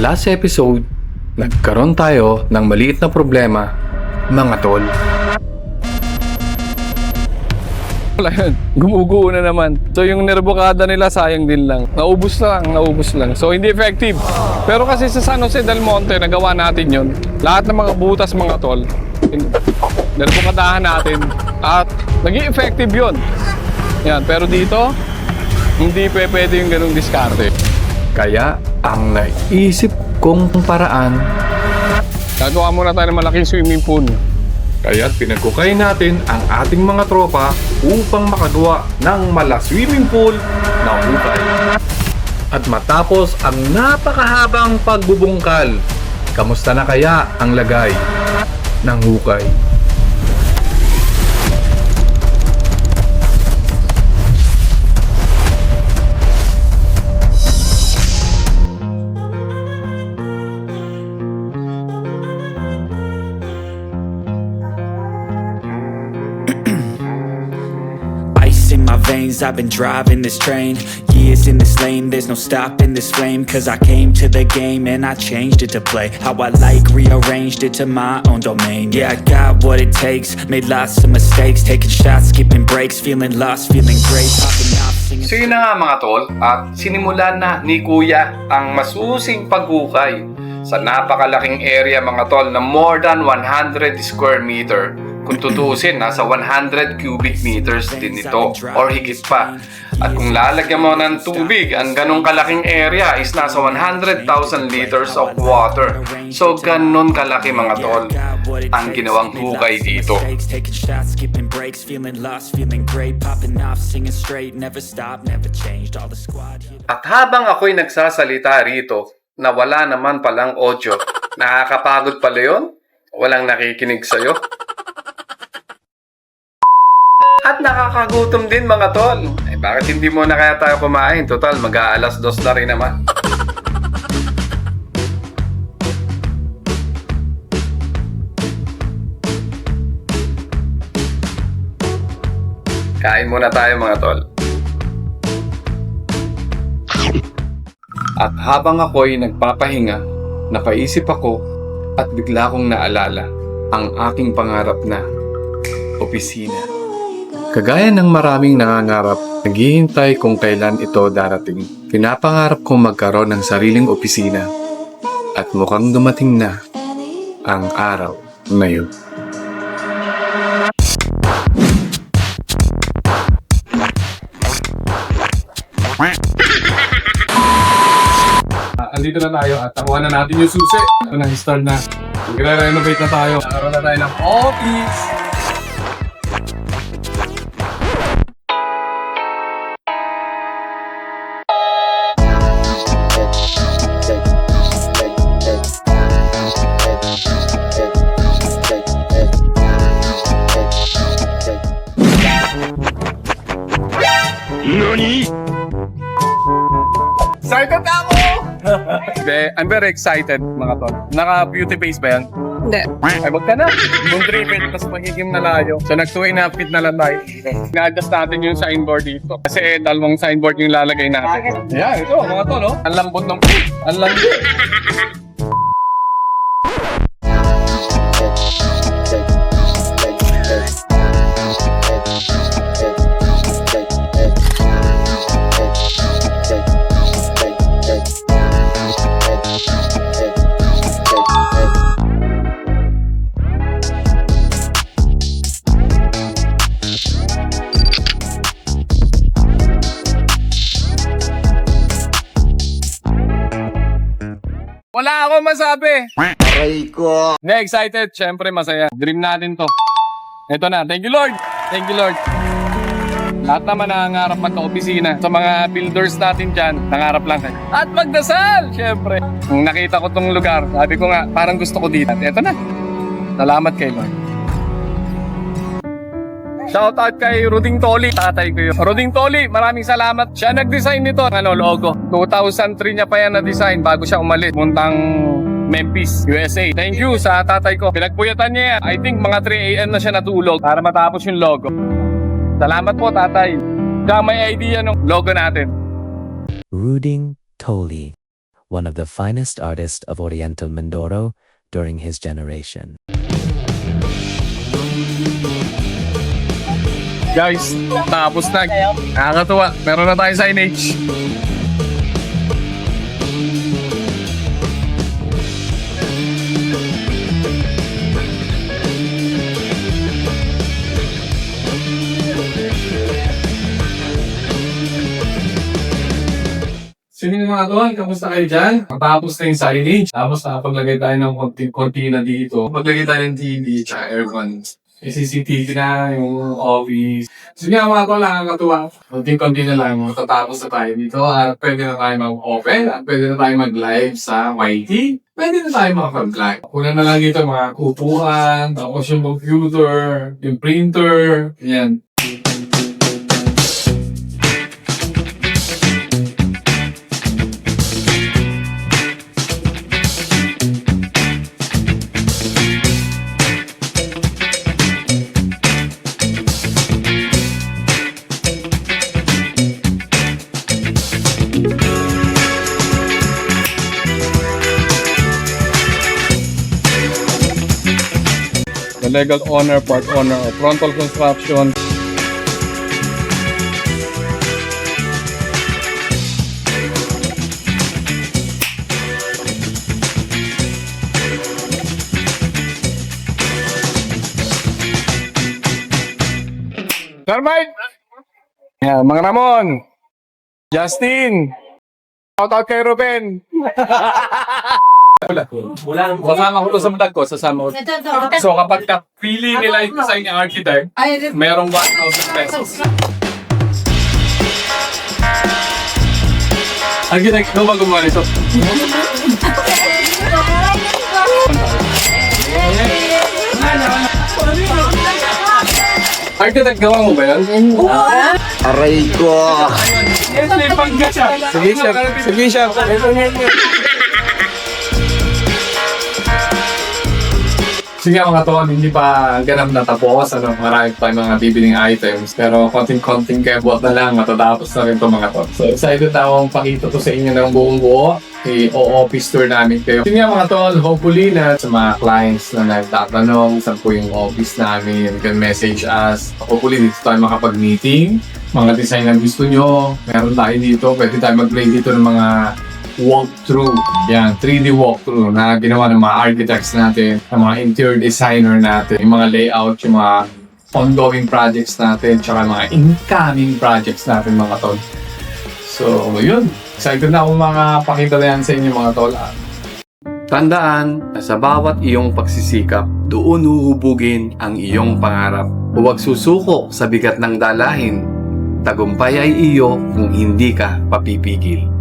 Last episode, nagkaroon tayo ng maliit na problema, mga tol. Wala yun. Gumuguho na naman. So yung nerbokada nila sayang din lang. Naubos lang. So hindi effective. Pero kasi sa San Jose del Monte, nagawa natin yun. Lahat ng mga butas mga tol, nerbokadahan natin. At naging effective yun. Yan. Pero dito, hindi pwede yung ganung diskarte. Kaya, ang naisip kong paraan, Gagawa muna tayo ng malaking swimming pool. kaya pinagkukay natin ang ating mga tropa upang makagawa ng swimming pool na hukay. At matapos ang napakahabang pagbubungkal, kamusta na kaya ang lagay ng hukay? Ice in my veins, I've been driving this train. Years in this lane, there's no stopping this flame. Cause I came to the game and I changed it to play how I like, rearranged it to my own domain. Yeah, I got what it takes, made lots of mistakes, taking shots, skipping breaks, feeling lost, feeling great, popping off, singing. So yun na nga mga tol, at sinimulan na ni Kuya ang masusing paghukay sa napakalaking area mga tol na more than 100 square meter. Kung tutuusin, nasa 100 cubic meters din ito or higit pa. At kung lalagyan mo ng tubig, ang ganong kalaking area is nasa 100,000 liters of water. So ganon kalaki mga tol ang ginawang hukay dito. Taking shots, skipping breaks, feeling lost, feeling great, popping off, singing straight, never stop, never changed. All the squad here. At habang ako'y nagsasalita rito, na wala naman palang audio, nakakapagod pala yun? Walang nakikinig sa'yo? At nakakagutom din mga tol. Eh bakit hindi mo na kaya tayo kumain? Total, mag-aalas 2 na rin naman. Kain muna tayo mga tol. At habang ako'y nagpapahinga, napaisip ako at bigla kong naalala ang aking pangarap na opisina. Kagaya ng maraming nangangarap, naghihintay kung kailan ito darating. Pinapangarap kong magkaroon ng sariling opisina at mukhang dumating na ang araw na yun. Andito na tayo at takuha na natin yung susi. Ito na, install na. Magre-renovate na tayo. Nakaroon na tayo ng office. Excited na ako! I'm very excited mga tol. Naka-beauty face ba yan? Hindi. Ay, wag ka na. Yung dripit, mas magiging nalayo. So, nag-2.5 feet na lang tayo. Na-adjust natin yung signboard dito. Kasi dalawang signboard yung lalagay natin. Ayan, ito mga tol, no? Ang lambot ng food. Ang lambot. Wala ako masabi. Aray ko. Hindi, excited. Siyempre, masaya. Dream natin to. Ito na. Thank you, Lord. Thank you, Lord. Lahat naman nangangarap magka-opisina. Sa mga builders natin dyan, nangarap lang kayo. At magdasal, siyempre. Nung nakita ko tong lugar, sabi ko nga, parang gusto ko dito. At ito na. Salamat kay Lord. Shoutout kay Ruding Toli, tatay ko yun. Ruding Toli, maraming salamat. Siya nag-design nito, logo. 2003 niya pa yan na-design bago siya umalis. Puntang Memphis, USA. Thank you sa tatay ko. Pinagpuyatan niya yan. I think mga 3 AM na siya natulog para matapos yung logo. Salamat po, tatay. Siya may idea ng logo natin. Ruding Toli, one of the finest artists of Oriental Mindoro during his generation. Guys, tapos na. Nakakatuwa. Meron na tayong signage. Sino yung mga tol? Kamusta kayo dyan? Matapos na yung signage. Tapos paglagay tayo ng konti-konti na dito. Paglagay tayo ng TV at aircon. May CCTV na yung office. So nga mga tol, nakakatuwa. Konti-konti na lang. Matatapos na tayo dito. At pwede na tayo mag-open. At pwede na tayo mag-live sa YT. Pwede na tayo mag-live. Kuna na lang dito mga kupuan. Tapos yung computer. Yung printer. Yan. The legal owner, part owner of Frontal Construction. Sir Mike! Yeah, mga Ramon! Justin! Shoutout kay Ruben! Kasama ko to sa vlog ko, sasama ko. So kapag pili nila yung sa inyong architect, merong 1,000 pesos. Architect, ikaw ba gumawa nito? Architect, gawa mo ba yan? Aray ko! Sige, chef. Sige, chef. Sige mga tol, hindi pa ganap natapos. Marami pa yung mga bibiling items. Pero konting-konting kebot na lang, matatapos na rin ito mga tol. So excited akong pakita to sa inyo ng buong buo. I-office tour namin kayo. Sige mga tol, hopefully na sa mga clients na nagtatanong saan po yung office namin, you can message us. Hopefully dito tayo makapag-meeting. Mga design na gusto nyo, meron tayo dito. Pwede tayo mag-play dito ng mga walkthrough. Yan, 3D walkthrough na ginawa ng mga architects natin, ng mga interior designer natin, yung mga layout, yung mga ongoing projects natin, tsaka mga incoming projects natin mga tol. So, yun. Excited na akong pakita na yan sa inyo mga tol. Tandaan na sa bawat iyong pagsisikap, doon huhubugin ang iyong pangarap. Huwag susuko sa bigat ng dalahin. Tagumpay ay iyo kung hindi ka papipigil.